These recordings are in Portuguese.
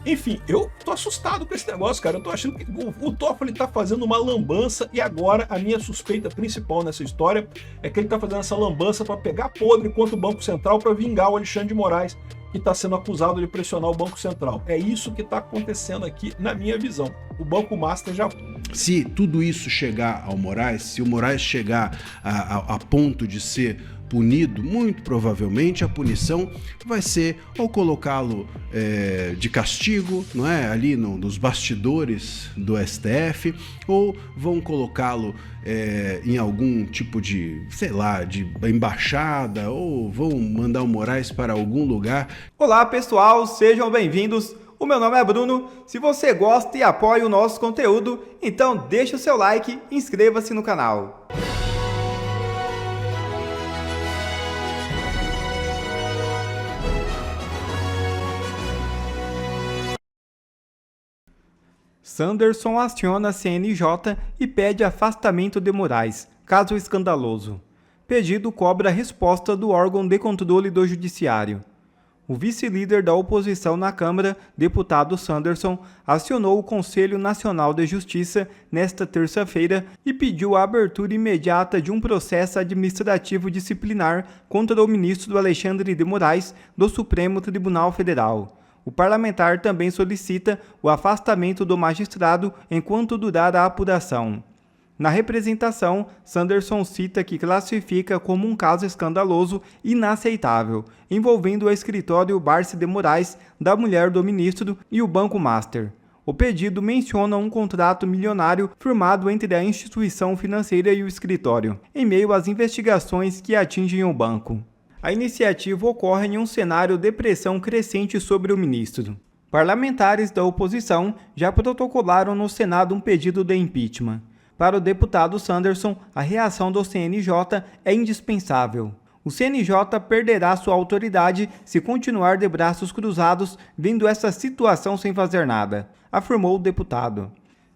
Enfim, eu tô assustado com esse negócio, cara. Eu tô achando que o Toffoli tá fazendo uma lambança e agora a minha suspeita principal nessa história é que ele tá fazendo essa lambança para pegar podre contra o Banco Central para vingar o Alexandre de Moraes, que está sendo acusado de pressionar o Banco Central. É isso que está acontecendo aqui na minha visão. O Banco Master já... Se tudo isso chegar ao Moraes, se o Moraes chegar a ponto de ser punido, muito provavelmente a punição vai ser ou colocá-lo de castigo, não é, ali nos bastidores do STF, ou vão colocá-lo em algum tipo de, sei lá, de embaixada, ou vão mandar o Moraes para algum lugar. Olá pessoal, sejam bem-vindos. O meu nome é Bruno. Se você gosta e apoia o nosso conteúdo, então deixa o seu like e inscreva-se no canal. Sanderson aciona a CNJ e pede afastamento de Moraes, caso escandaloso. Pedido cobra resposta do órgão de controle do Judiciário. O vice-líder da oposição na Câmara, deputado Sanderson, acionou o Conselho Nacional de Justiça nesta terça-feira e pediu a abertura imediata de um processo administrativo disciplinar contra o ministro Alexandre de Moraes do Supremo Tribunal Federal. O parlamentar também solicita o afastamento do magistrado enquanto durar a apuração. Na representação, Sanderson cita que classifica como um caso escandaloso e inaceitável, envolvendo o escritório Barce de Moraes, da mulher do ministro, e o Banco Master. O pedido menciona um contrato milionário firmado entre a instituição financeira e o escritório, em meio às investigações que atingem o banco. A iniciativa ocorre em um cenário de pressão crescente sobre o ministro. Parlamentares da oposição já protocolaram no Senado um pedido de impeachment. Para o deputado Sanderson, a reação do CNJ é indispensável. O CNJ perderá sua autoridade se continuar de braços cruzados vendo essa situação sem fazer nada, afirmou o deputado.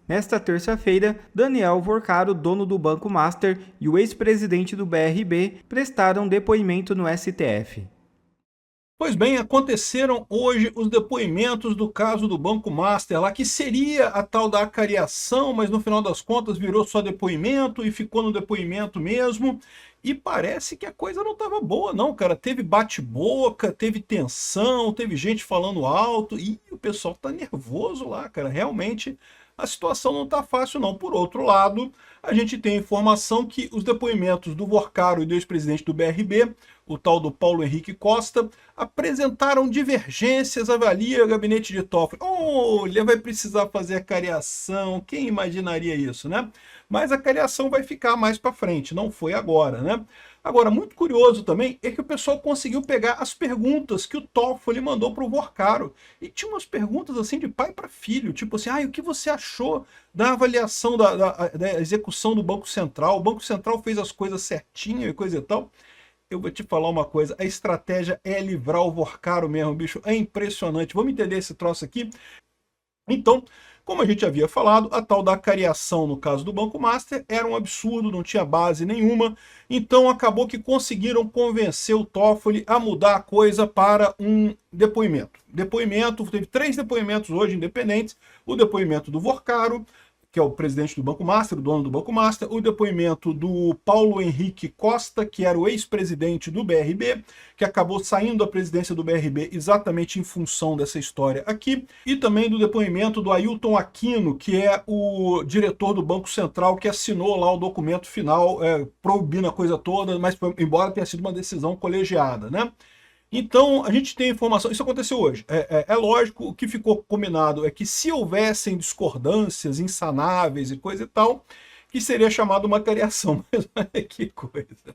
Nesta terça-feira, Daniel Vorcaro, dono do Banco Master, e o ex-presidente do BRB prestaram depoimento no STF. Pois bem, aconteceram hoje os depoimentos do caso do Banco Master, lá que seria a tal da acariação, mas no final das contas virou só depoimento e ficou no depoimento mesmo. E parece que a coisa não estava boa não, cara. Teve bate-boca, teve tensão, teve gente falando alto e o pessoal tá nervoso lá, cara. Realmente a situação não está fácil não. Por outro lado, a gente tem a informação que os depoimentos do Vorcaro e do ex-presidente do BRB, o tal do Paulo Henrique Costa, apresentaram divergências, avalia o gabinete de Toffoli. Olha, vai precisar fazer a cariação, quem imaginaria isso, né? Mas a cariação vai ficar mais para frente, não foi agora, né? Agora, muito curioso também é que o pessoal conseguiu pegar as perguntas que o Toffoli mandou para o Vorcaro. E tinha umas perguntas assim de pai para filho, tipo assim, o que você achou da avaliação da execução do Banco Central? O Banco Central fez as coisas certinho e coisa e tal. Eu vou te falar uma coisa, a estratégia é livrar o Vorcaro mesmo, bicho, é impressionante. Vamos entender esse troço aqui? Então, como a gente havia falado, a tal da cariação no caso do Banco Master era um absurdo, não tinha base nenhuma, então acabou que conseguiram convencer o Toffoli a mudar a coisa para um depoimento. Teve 3 depoimentos hoje independentes, o depoimento do Vorcaro, que é o presidente do Banco Master, o dono do Banco Master, o depoimento do Paulo Henrique Costa, que era o ex-presidente do BRB, que acabou saindo da presidência do BRB exatamente em função dessa história aqui, e também do depoimento do Ailton Aquino, que é o diretor do Banco Central, que assinou lá o documento final, proibindo a coisa toda, mas embora tenha sido uma decisão colegiada, né? Então, a gente tem informação, isso aconteceu hoje, é lógico, o que ficou combinado é que se houvessem discordâncias insanáveis e coisa e tal, que seria chamado uma cariação, mas olha que coisa.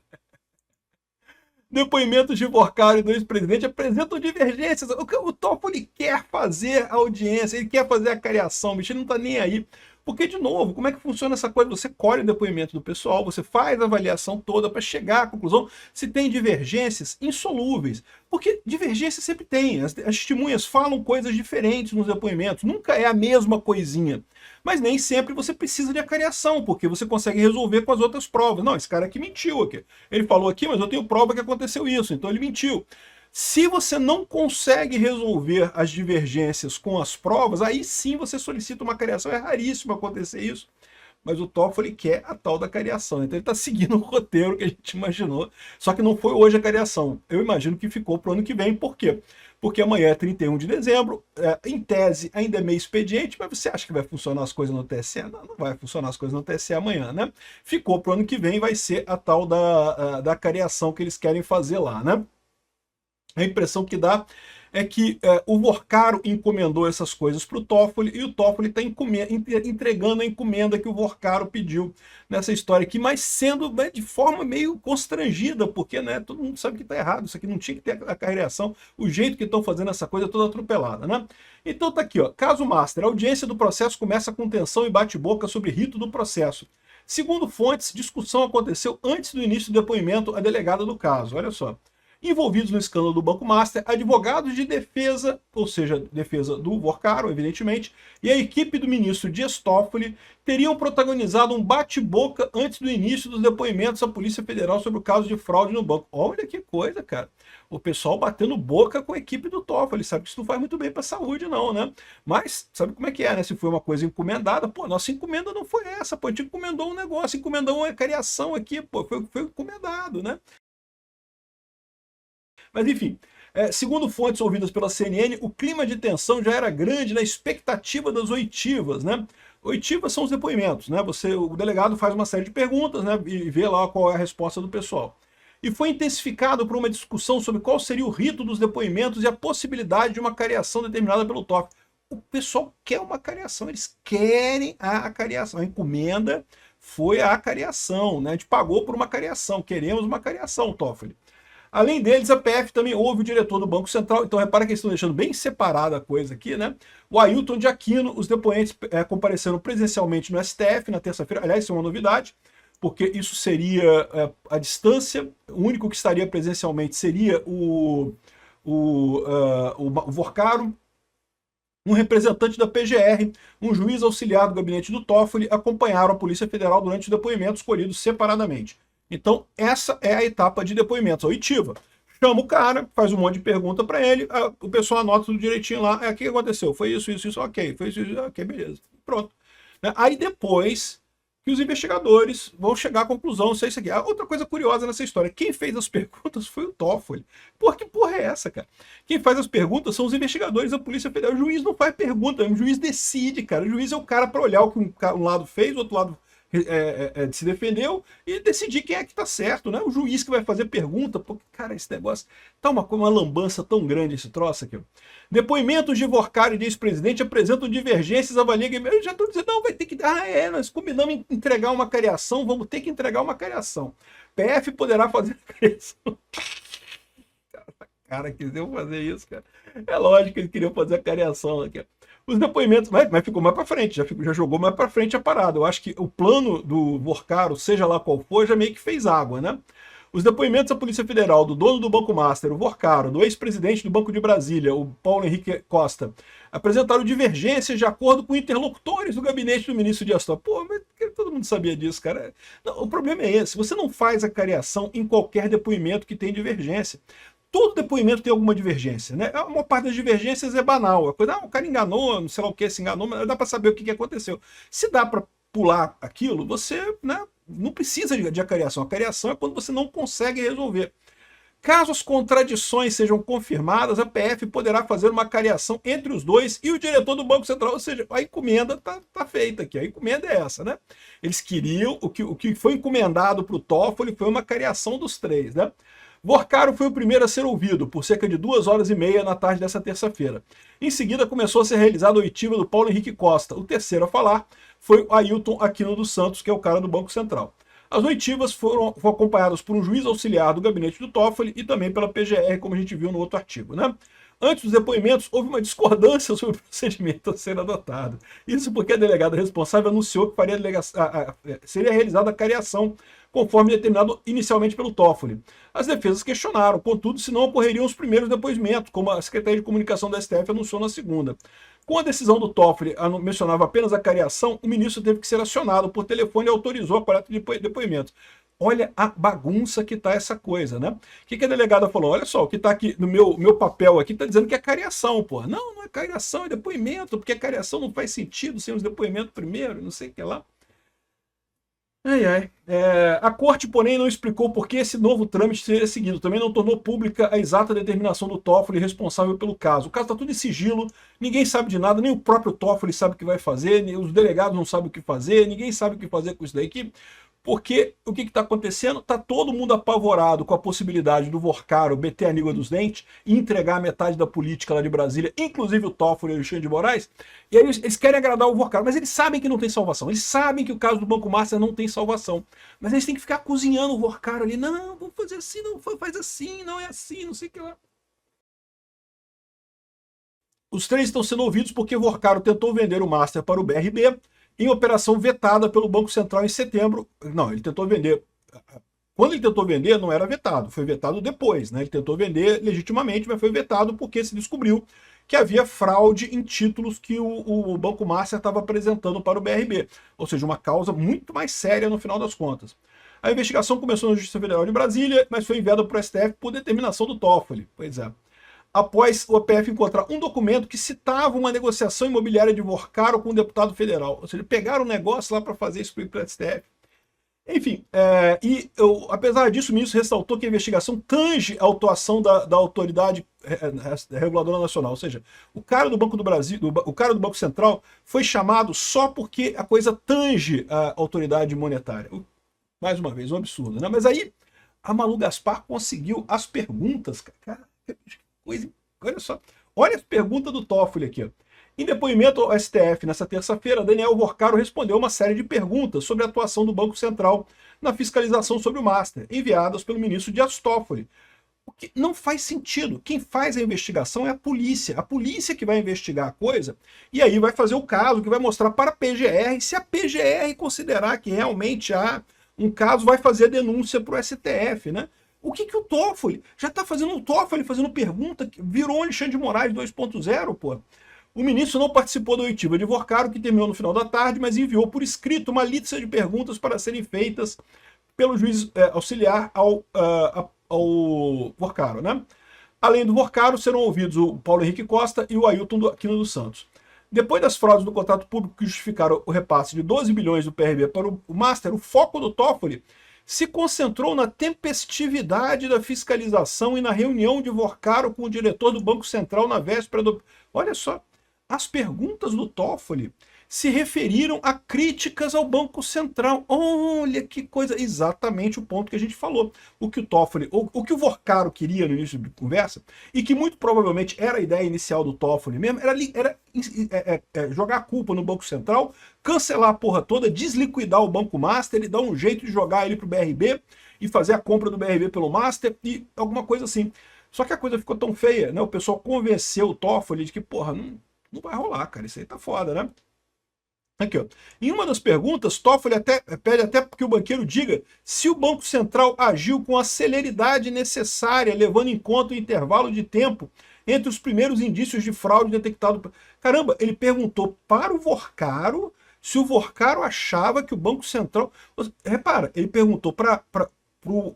Depoimentos de Vorcaro e do ex-presidente apresentam divergências, o Toffoli quer fazer a audiência, ele quer fazer a cariação, bicho, ele não tá nem aí. Porque, de novo, como é que funciona essa coisa? Você colhe o depoimento do pessoal, você faz a avaliação toda para chegar à conclusão se tem divergências insolúveis. Porque divergência sempre tem, as testemunhas falam coisas diferentes nos depoimentos, nunca é a mesma coisinha. Mas nem sempre você precisa de acariação, porque você consegue resolver com as outras provas. Não, esse cara aqui mentiu aqui. Ele falou aqui, mas eu tenho prova que aconteceu isso, então ele mentiu. Se você não consegue resolver as divergências com as provas, aí sim você solicita uma cariação. É raríssimo acontecer isso, mas o Toffoli quer a tal da cariação. Então ele está seguindo o roteiro que a gente imaginou, só que não foi hoje a cariação. Eu imagino que ficou para o ano que vem. Por quê? Porque amanhã é 31 de dezembro, em tese ainda é meio expediente, mas você acha que vai funcionar as coisas no TSE? Não, não vai funcionar as coisas no TSE amanhã, né? Ficou para o ano que vem, vai ser a tal da cariação que eles querem fazer lá, né? A impressão que dá é que o Vorcaro encomendou essas coisas para o Toffoli e o Toffoli está entregando a encomenda que o Vorcaro pediu nessa história aqui, mas sendo de forma meio constrangida, porque né, todo mundo sabe que está errado, isso aqui não tinha que ter a cariação, o jeito que estão fazendo essa coisa toda atropelada, né? Então tá aqui, ó, caso Master, a audiência do processo começa com tensão e bate-boca sobre rito do processo. Segundo fontes, discussão aconteceu antes do início do depoimento à delegada do caso, olha só. Envolvidos no escândalo do Banco Master, advogados de defesa, ou seja, defesa do Vorcaro, evidentemente, e a equipe do ministro Dias Toffoli teriam protagonizado um bate-boca antes do início dos depoimentos à Polícia Federal sobre o caso de fraude no banco. Olha que coisa, cara. O pessoal batendo boca com a equipe do Toffoli, sabe que isso não faz muito bem para a saúde não, né? Mas sabe como é que é, né? Se foi uma coisa encomendada, pô, nossa encomenda não foi essa, pô, a gente encomendou um negócio, encomendou uma cariação aqui, pô, foi encomendado, né? Mas enfim, segundo fontes ouvidas pela CNN, o clima de tensão já era grande na expectativa das oitivas, né? Oitivas são os depoimentos, né? O delegado faz uma série de perguntas, né? E vê lá qual é a resposta do pessoal. E foi intensificado por uma discussão sobre qual seria o rito dos depoimentos e a possibilidade de uma cariação determinada pelo Toffoli. O pessoal quer uma cariação, eles querem a cariação. A encomenda foi a cariação, né? A gente pagou por uma cariação, queremos uma cariação, Toffoli. Além deles, a PF também ouve o diretor do Banco Central. Então, repara que eles estão deixando bem separada a coisa aqui, né? O Ailton de Aquino, os depoentes compareceram presencialmente no STF na terça-feira. Aliás, isso é uma novidade, porque isso seria a distância. O único que estaria presencialmente seria o Vorcaro, um representante da PGR, um juiz auxiliar do gabinete do Toffoli, acompanharam a Polícia Federal durante o depoimento escolhido separadamente. Então, essa é a etapa de depoimentos, a oitiva. Chama o cara, faz um monte de pergunta para ele, o pessoal anota tudo direitinho lá, o que aconteceu? Foi isso, ok, foi isso, ok, beleza, pronto. Aí depois que os investigadores vão chegar à conclusão se é isso aqui. Outra coisa curiosa nessa história, quem fez as perguntas foi o Toffoli. Que porra é essa, cara? Quem faz as perguntas são os investigadores da Polícia Federal. O juiz não faz pergunta, o juiz decide, cara. O juiz é o cara para olhar o que um lado fez, o outro lado se defendeu e decidir quem é que tá certo, né? O juiz que vai fazer pergunta, porque, cara, esse negócio tá uma lambança tão grande esse troço aqui. Depoimentos de Vorcaro e de ex-presidente apresentam divergências, avalia que eu já tô dizendo, não, vai ter que dar, nós combinamos em entregar uma cariação, vamos ter que entregar uma cariação. PF poderá fazer a cariação. Cara, quiseram fazer isso, cara. É lógico que eles queriam fazer a cariação aqui. Os depoimentos, mas ficou mais para frente, já jogou mais para frente a parada. Eu acho que o plano do Vorcaro, seja lá qual for, já meio que fez água, né? Os depoimentos da Polícia Federal, do dono do Banco Master, o Vorcaro, do ex-presidente do Banco de Brasília, o Paulo Henrique Costa, apresentaram divergências de acordo com interlocutores do gabinete do ministro Dias Toffoli. Pô, mas todo mundo sabia disso, cara. Não, o problema é esse, você não faz a cariação em qualquer depoimento que tem divergência. Todo depoimento tem alguma divergência, né? Uma parte das divergências é banal. A coisa, o cara enganou, não sei lá o que, se enganou, mas dá para saber o que aconteceu. Se dá para pular aquilo, você, né, não precisa de acariação. A acariação é quando você não consegue resolver. Caso as contradições sejam confirmadas, a PF poderá fazer uma acariação entre os dois e o diretor do Banco Central. Ou seja, a encomenda tá feita aqui. A encomenda é essa, né? Eles queriam, o que foi encomendado para o Toffoli foi uma acariação dos três, né? Vorcaro foi o primeiro a ser ouvido, por cerca de 2h30 na tarde dessa terça-feira. Em seguida, começou a ser realizada a oitiva do Paulo Henrique Costa. O terceiro a falar foi o Ailton Aquino dos Santos, que é o cara do Banco Central. As oitivas foram acompanhadas por um juiz auxiliar do gabinete do Toffoli e também pela PGR, como a gente viu no outro artigo, né? Antes dos depoimentos, houve uma discordância sobre o procedimento a ser adotado. Isso porque a delegada responsável anunciou que seria realizada a cariação, conforme determinado inicialmente pelo Toffoli. As defesas questionaram, contudo, se não ocorreriam os primeiros depoimentos, como a Secretaria de Comunicação da STF anunciou na segunda. Com a decisão do Toffoli, mencionava apenas a cariação, o ministro teve que ser acionado por telefone e autorizou a coleta de depoimentos. Olha a bagunça que tá essa coisa, né? O que a delegada falou? Olha só, o que tá aqui no meu papel aqui tá dizendo que é cariação, porra. Não, não é cariação, é depoimento, porque a cariação não faz sentido sem os depoimentos primeiro, não sei o que lá. Ai, ai. A corte, porém, não explicou por que esse novo trâmite seria seguido. Também não tornou pública a exata determinação do Toffoli responsável pelo caso. O caso está tudo em sigilo, ninguém sabe de nada, nem o próprio Toffoli sabe o que vai fazer, nem os delegados não sabem o que fazer, ninguém sabe o que fazer com isso daí. Porque o que está acontecendo? Está todo mundo apavorado com a possibilidade do Vorcaro meter a língua dos dentes e entregar a metade da política lá de Brasília, inclusive o Toffoli e o Alexandre de Moraes. E aí eles querem agradar o Vorcaro, mas eles sabem que não tem salvação. Eles sabem que o caso do Banco Master não tem salvação. Mas eles têm que ficar cozinhando o Vorcaro ali. Não, vamos fazer assim, não faz assim, não é assim, não sei o que lá. Os três estão sendo ouvidos porque o Vorcaro tentou vender o Master para o BRB, em operação vetada pelo Banco Central em setembro. Não, ele tentou vender. Quando ele tentou vender, não era vetado, foi vetado depois, né? Ele tentou vender legitimamente, mas foi vetado porque se descobriu que havia fraude em títulos que o Banco Master estava apresentando para o BRB. Ou seja, uma causa muito mais séria no final das contas. A investigação começou na Justiça Federal de Brasília, mas foi enviada para o STF por determinação do Toffoli. Pois é. Após o OPF encontrar um documento que citava uma negociação imobiliária de Vorcaro com um deputado federal. Ou seja, pegaram um negócio lá para fazer isso para o STF. Enfim, apesar disso, o ministro ressaltou que a investigação tange a atuação da autoridade reguladora nacional. Ou seja, o cara do Banco do Brasil, o cara do Banco Central foi chamado só porque a coisa tange a autoridade monetária. Mais uma vez, um absurdo, né? Mas aí, a Malu Gaspar conseguiu as perguntas, cara. Olha só, olha as perguntas do Toffoli aqui. Ó. Em depoimento ao STF nessa terça-feira, Daniel Vorcaro respondeu uma série de perguntas sobre a atuação do Banco Central na fiscalização sobre o Master, enviadas pelo ministro Dias Toffoli. O que não faz sentido. Quem faz a investigação é a polícia que vai investigar a coisa, e aí vai fazer o caso, que vai mostrar para a PGR, se a PGR considerar que realmente há um caso, vai fazer a denúncia para o STF, né? O que o Toffoli? Já está fazendo o Toffoli fazendo pergunta, virou Alexandre de Moraes 2.0, pô. O ministro não participou da oitiva de Vorcaro, que terminou no final da tarde, mas enviou por escrito uma lista de perguntas para serem feitas pelo juiz auxiliar ao Vorcaro, né? Além do Vorcaro, serão ouvidos o Paulo Henrique Costa e o Ailton Aquino dos Santos. Depois das fraudes do contrato público que justificaram o repasse de 12 bilhões do PRB para o Master, o foco do Toffoli se concentrou na tempestividade da fiscalização e na reunião de Vorcaro com o diretor do Banco Central na véspera do... Olha só, as perguntas do Toffoli se referiram a críticas ao Banco Central. Olha que coisa, exatamente o ponto que a gente falou. O que o Toffoli, o que o Vorcaro queria no início da conversa, e que muito provavelmente era a ideia inicial do Toffoli mesmo, era jogar a culpa no Banco Central, cancelar a porra toda, desliquidar o Banco Master e dar um jeito de jogar ele pro BRB e fazer a compra do BRB pelo Master e alguma coisa assim. Só que a coisa ficou tão feia, né? O pessoal convenceu o Toffoli de que, porra, não vai rolar, cara, isso aí tá foda, né? Aqui, ó. Em uma das perguntas, Toffoli pede até que o banqueiro diga se o Banco Central agiu com a celeridade necessária, levando em conta o intervalo de tempo entre os primeiros indícios de fraude detectado. Caramba, ele perguntou para o Vorcaro se o Vorcaro achava que o Banco Central... Repara, ele perguntou para o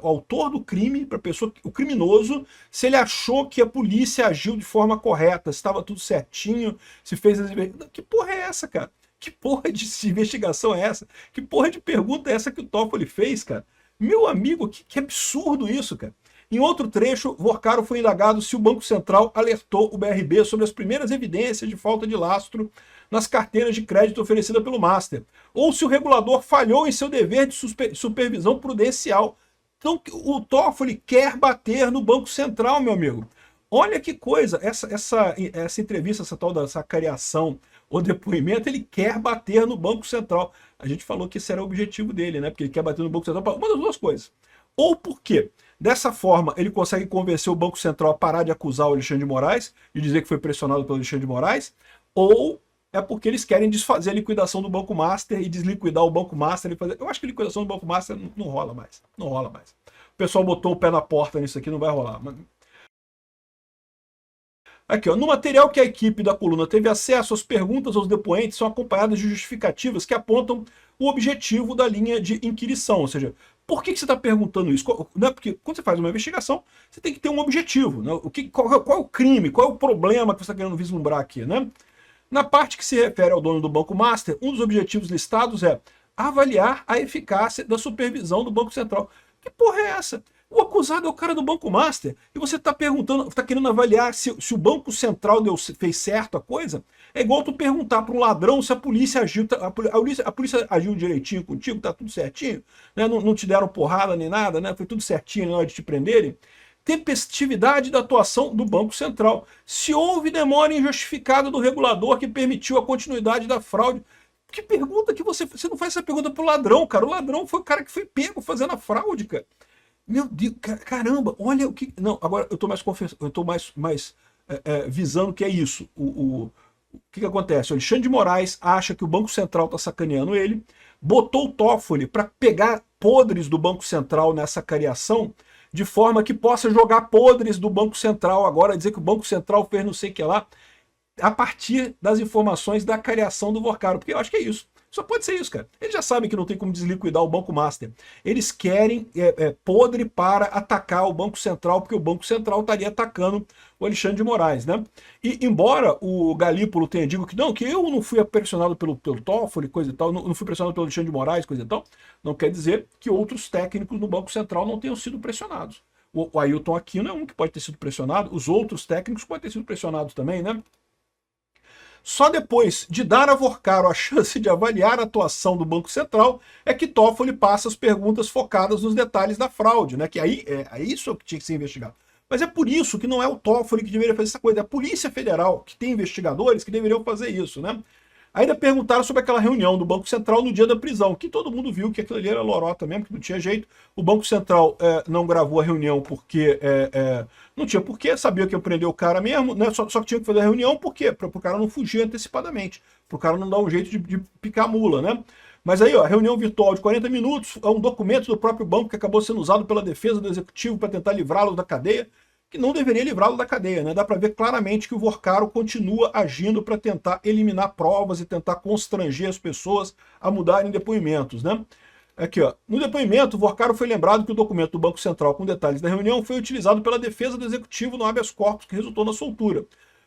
autor do crime, para a pessoa, o criminoso, se ele achou que a polícia agiu de forma correta, se estava tudo certinho, se fez as... Que porra é essa, cara? Que porra de investigação é essa? Que porra de pergunta é essa que o Toffoli fez, cara? Meu amigo, que absurdo isso, cara. Em outro trecho, Vorcaro foi indagado se o Banco Central alertou o BRB sobre as primeiras evidências de falta de lastro nas carteiras de crédito oferecidas pelo Master, ou se o regulador falhou em seu dever de supervisão prudencial. Então, o Toffoli quer bater no Banco Central, meu amigo. Olha que coisa, essa entrevista, essa tal dessa cariação, o depoimento, ele quer bater no Banco Central. A gente falou que esse era o objetivo dele, né? Porque ele quer bater no Banco Central para uma das duas coisas. Ou porque, dessa forma, ele consegue convencer o Banco Central a parar de acusar o Alexandre de Moraes e dizer que foi pressionado pelo Alexandre de Moraes, ou é porque eles querem desfazer a liquidação do Banco Master e desliquidar o Banco Master. Eu acho que a liquidação do Banco Master não rola mais. Não rola mais. O pessoal botou o pé na porta nisso aqui, não vai rolar. Aqui, ó, no material que a equipe da coluna teve acesso, as perguntas aos depoentes são acompanhadas de justificativas que apontam o objetivo da linha de inquirição, ou seja, Por que você está perguntando isso? Não é porque quando você faz uma investigação, você tem que ter um objetivo. Né? Qual é o crime? Qual é o problema que você está querendo vislumbrar aqui? Né? Na parte que se refere ao dono do Banco Master, um dos objetivos listados é avaliar a eficácia da supervisão do Banco Central. Que porra é essa? O acusado é o cara do Banco Master e você está perguntando, está querendo avaliar se o Banco Central fez certo a coisa? É igual tu perguntar para um ladrão se a polícia agiu, a polícia agiu direitinho contigo, tá tudo certinho, né? Não te deram porrada nem nada, né? Foi tudo certinho na hora de te prenderem. Tempestividade da atuação do Banco Central. Se houve demora injustificada do regulador que permitiu a continuidade da fraude. Que pergunta que você não faz essa pergunta pro ladrão, cara? O ladrão foi o cara que foi pego fazendo a fraude, cara. Meu Deus, caramba, olha o que... Não, agora eu tô mais visando que é isso. O que acontece? O Alexandre de Moraes acha que o Banco Central está sacaneando ele, botou o Toffoli para pegar podres do Banco Central nessa cariação, de forma que possa jogar podres do Banco Central agora, dizer que o Banco Central fez não sei o que lá, a partir das informações da cariação do Vorcaro, porque eu acho que é isso. Só pode ser isso, cara. Eles já sabem que não tem como desliquidar o Banco Master. Eles querem podre para atacar o Banco Central, porque o Banco Central estaria atacando o Alexandre de Moraes, né? E embora o Galípolo tenha dito que eu não fui pressionado pelo Toffoli, coisa e tal, não fui pressionado pelo Alexandre de Moraes, coisa e tal, não quer dizer que outros técnicos no Banco Central não tenham sido pressionados. O Ailton Aquino é um que pode ter sido pressionado, os outros técnicos podem ter sido pressionados também, né? Só depois de dar a Vorcaro a chance de avaliar a atuação do Banco Central é que Toffoli passa as perguntas focadas nos detalhes da fraude, né? Que aí é isso que tinha que ser investigado. Mas é por isso que não é o Toffoli que deveria fazer essa coisa, é a Polícia Federal, que tem investigadores que deveriam fazer isso, né? Ainda perguntaram sobre aquela reunião do Banco Central no dia da prisão, que todo mundo viu que aquilo ali era lorota mesmo, que não tinha jeito. O Banco Central não gravou a reunião porque não tinha porquê, sabia que ia prender o cara mesmo, né? Só que tinha que fazer a reunião por quê? Para o cara não fugir antecipadamente, para o cara não dar um jeito de picar a mula, né? Mas aí, ó, a reunião virtual de 40 minutos é um documento do próprio banco que acabou sendo usado pela defesa do executivo para tentar livrá-lo da cadeia, que não deveria livrá-lo da cadeia, né? Dá para ver claramente que o Vorcaro continua agindo para tentar eliminar provas e tentar constranger as pessoas a mudarem depoimentos, né? Aqui, ó. No depoimento, o Vorcaro foi lembrado que o documento do Banco Central com detalhes da reunião foi utilizado pela defesa do executivo no habeas corpus, que resultou na soltura.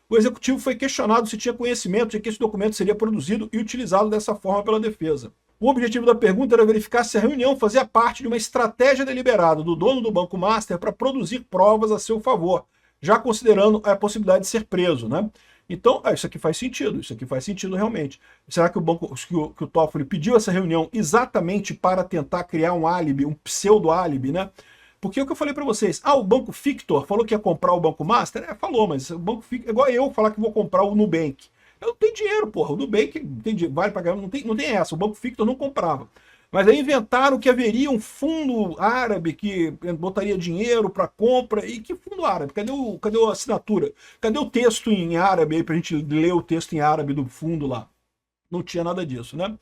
O executivo foi questionado se tinha conhecimento de que esse documento seria produzido e utilizado dessa forma pela defesa. O objetivo da pergunta era verificar se a reunião fazia parte de uma estratégia deliberada do dono do Banco Master para produzir provas a seu favor, já considerando a possibilidade de ser preso, né? Então, isso aqui faz sentido realmente. Será que o Toffoli pediu essa reunião exatamente para tentar criar um álibi, um pseudo-álibi, né? Porque o que eu falei para vocês, o Banco Fictor falou que ia comprar o Banco Master? Falou, mas o Banco Fictor é igual eu falar que vou comprar o Nubank. Eu não tenho dinheiro, porra. O Nubank vale pagar, não tem essa. O Banco Fictor não comprava. Mas aí inventaram que haveria um fundo árabe que botaria dinheiro para compra. E que fundo árabe? Cadê a assinatura? Cadê o texto em árabe aí pra gente ler o texto em árabe do fundo lá? Não tinha nada disso, né?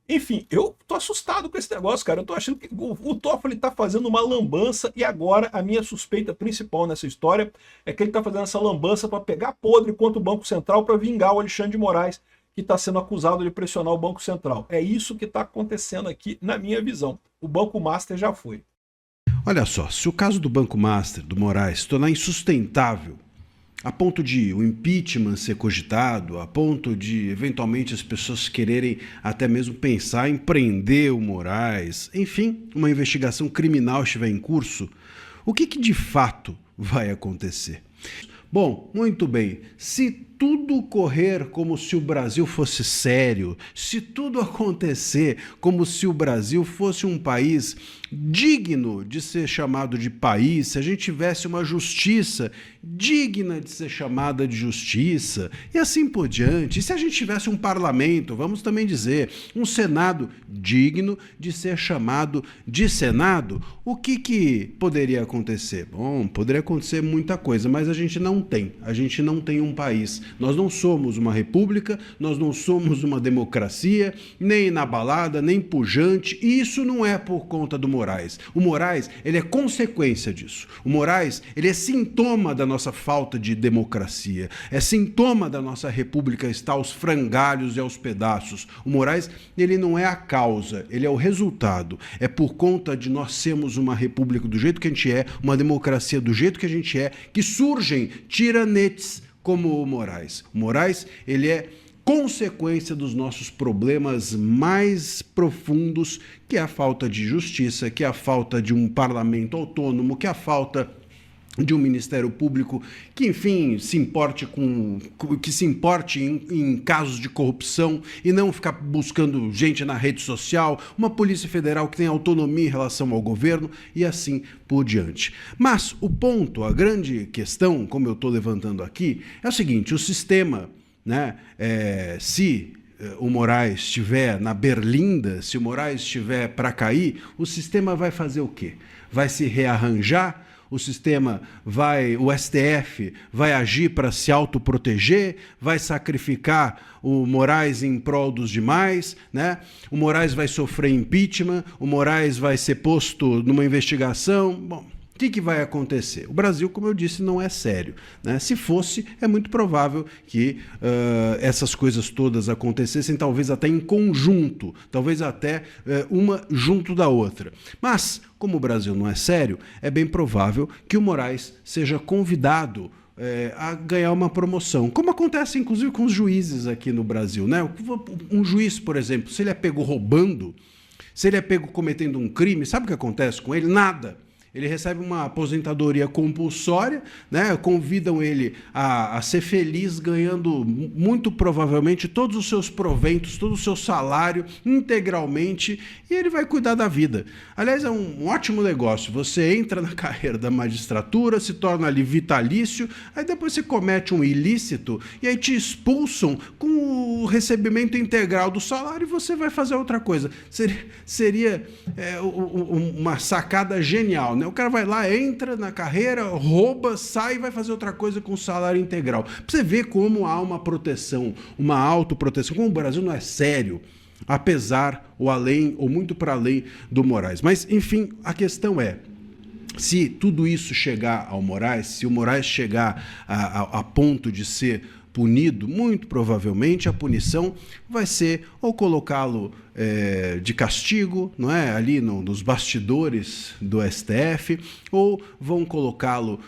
Enfim, eu tô assustado com esse negócio, cara. Eu tô achando que o Toffoli tá fazendo uma lambança e agora a minha suspeita principal nessa história é que ele tá fazendo essa lambança para pegar podre contra o Banco Central para vingar o Alexandre de Moraes, que está sendo acusado de pressionar o Banco Central. É isso que está acontecendo aqui na minha visão. O Banco Master já foi. Olha só, se o caso do Banco Master, do Moraes, se tornar insustentável, a ponto de o impeachment ser cogitado, a ponto de, eventualmente, as pessoas quererem até mesmo pensar em prender o Moraes, enfim, uma investigação criminal estiver em curso, o que de fato vai acontecer? Bom, muito bem, se tudo correr como se o Brasil fosse sério, se tudo acontecer como se o Brasil fosse um país digno de ser chamado de país, se a gente tivesse uma justiça digna de ser chamada de justiça, e assim por diante, e se a gente tivesse um parlamento, vamos também dizer, um Senado digno de ser chamado de Senado, o que poderia acontecer? Bom, poderia acontecer muita coisa, mas a gente não tem um país Nós não somos uma república, nós não somos uma democracia, nem inabalada, nem pujante, e isso não é por conta do Moraes. O Moraes, ele é consequência disso. O Moraes, ele é sintoma da nossa falta de democracia, é sintoma da nossa república estar aos frangalhos e aos pedaços. O Moraes, ele não é a causa, ele é o resultado. É por conta de nós sermos uma república do jeito que a gente é, uma democracia do jeito que a gente é, que surgem tiranetes como o Moraes. O Moraes, ele é consequência dos nossos problemas mais profundos, que é a falta de justiça, que é a falta de um parlamento autônomo, que é a falta de um Ministério Público que, enfim, se importe em casos de corrupção e não ficar buscando gente na rede social, uma Polícia Federal que tem autonomia em relação ao governo e assim por diante. Mas o ponto, a grande questão, como eu estou levantando aqui, é o seguinte: o sistema, né, se o Moraes estiver na berlinda, se o Moraes estiver para cair, o sistema vai fazer o quê? Vai se rearranjar? O sistema o STF vai agir para se autoproteger, vai sacrificar o Moraes em prol dos demais, né? O Moraes vai sofrer impeachment, o Moraes vai ser posto numa investigação. Bom, o que vai acontecer? O Brasil, como eu disse, não é sério, né? Se fosse, é muito provável que essas coisas todas acontecessem, talvez até em conjunto, talvez até uma junto da outra. Mas, como o Brasil não é sério, é bem provável que o Moraes seja convidado a ganhar uma promoção, como acontece inclusive com os juízes aqui no Brasil, né? Um juiz, por exemplo, se ele é pego roubando, se ele é pego cometendo um crime, sabe o que acontece com ele? Nada. Ele recebe uma aposentadoria compulsória, né? Convidam ele a ser feliz, ganhando muito provavelmente todos os seus proventos, todo o seu salário integralmente, e ele vai cuidar da vida. Aliás, é um ótimo negócio. Você entra na carreira da magistratura, se torna ali vitalício, aí depois você comete um ilícito e aí te expulsam com o recebimento integral do salário e você vai fazer outra coisa. Seria uma sacada genial, né? O cara vai lá, entra na carreira, rouba, sai e vai fazer outra coisa com o salário integral. Pra você ver como há uma proteção, uma autoproteção, como o Brasil não é sério, apesar, ou além, ou muito para além do Moraes. Mas, enfim, a questão é, se tudo isso chegar ao Moraes, se o Moraes chegar a ponto de ser punido, muito provavelmente a punição vai ser ou colocá-lo de castigo, não é, ali nos bastidores do STF, ou vão colocá-lo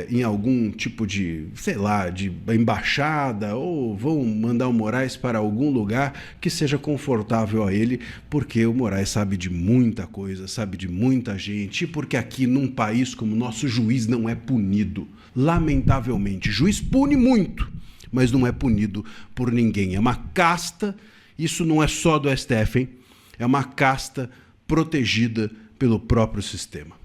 em algum tipo de, sei lá, de embaixada, ou vão mandar o Moraes para algum lugar que seja confortável a ele, porque o Moraes sabe de muita coisa, sabe de muita gente, e porque aqui num país como o nosso, juiz não é punido. Lamentavelmente, juiz pune muito, mas não é punido por ninguém. É uma casta, isso não é só do STF, hein? É uma casta protegida pelo próprio sistema.